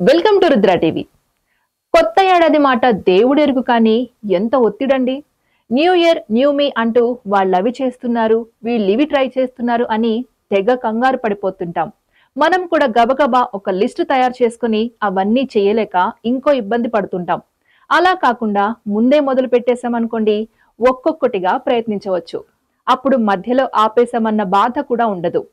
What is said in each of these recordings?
Welcome to Rudra TV. కొత్త ఏడాది మాట దేవుడెరుగు కానీ ఎంత ఒత్తిడండి. న్యూ ఇయర్ న్యూ మీ అంటూ వాళ్ళవి చేస్తున్నారు, వీళ్ళివి ట్రై చేస్తున్నారు అని తెగ కంగారు పడిపోతుంటాం. మనం కూడా గబగబా ఒక లిస్టు తయారు చేసుకుని అవన్నీ చేయలేక ఇంకో ఇబ్బంది పడుతుంటాం. అలా కాకుండా ముందే మొదలు పెట్టేశామనుకోండి, ఒక్కొక్కటిగా ప్రయత్నించవచ్చు. అప్పుడు మధ్యలో ఆపేశామన్న బాధ కూడా ఉండదు.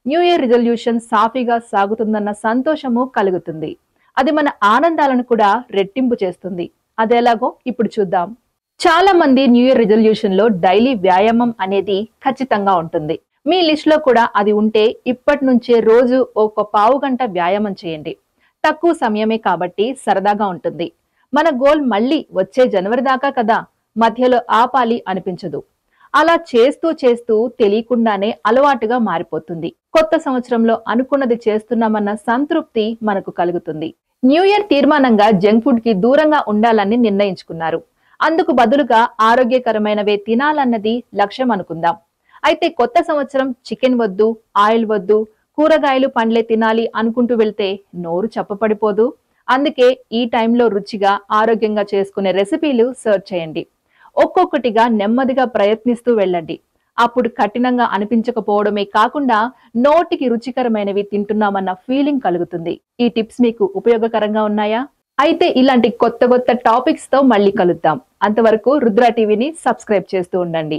న్యూ ఇయర్ రిజల్యూషన్ సాఫీగా సాగుతుందన్న సంతోషము కలుగుతుంది. అది మన ఆనందాలను కూడా రెట్టింపు చేస్తుంది. అదెలాగో ఇప్పుడు చూద్దాం. చాలా మంది న్యూ ఇయర్ రిజల్యూషన్ లో డైలీ వ్యాయామం అనేది ఖచ్చితంగా ఉంటుంది. మీ లిస్ట్ లో కూడా అది ఉంటే ఇప్పటి నుంచే రోజు ఒక పావు గంట వ్యాయామం చేయండి. తక్కువ సమయమే కాబట్టి సరదాగా ఉంటుంది. మన గోల్ మళ్ళీ వచ్చే జనవరి దాకా కదా, మధ్యలో ఆపాలి అనిపించదు. అలా చేస్తూ చేస్తూ తెలియకుండానే అలవాటుగా మారిపోతుంది. కొత్త సంవత్సరంలో అనుకున్నది చేస్తున్నామన్న సంతృప్తి మనకు కలుగుతుంది. న్యూ ఇయర్ తీర్మానంగా జంక్ ఫుడ్ కి దూరంగా ఉండాలని నిర్ణయించుకున్నారు. అందుకు బదులుగా ఆరోగ్యకరమైనవే తినాలన్నది లక్ష్యం అనుకుందాం. అయితే కొత్త సంవత్సరం చికెన్ వద్దు, ఆయిల్ వద్దు, కూరగాయలు పండ్లే తినాలి అనుకుంటూ వెళ్తే నోరు చప్పపడిపోదు. అందుకే ఈ టైంలో రుచిగా ఆరోగ్యంగా చేసుకునే రెసిపీలు సర్చ్ చేయండి. ఒక్కొక్కటిగా నెమ్మదిగా ప్రయత్నిస్తూ వెళ్ళండి. అప్పుడు కఠినంగా అనిపించకపోవడమే కాకుండా నోటికి రుచికరమైనవి తింటున్నామన్న ఫీలింగ్ కలుగుతుంది. ఈ టిప్స్ మీకు ఉపయోగకరంగా ఉన్నాయా? అయితే ఇలాంటి కొత్త కొత్త టాపిక్స్ తో మళ్ళీ కలుద్దాం. అంతవరకు రుద్ర టీవీని సబ్స్క్రైబ్ చేస్తూ ఉండండి.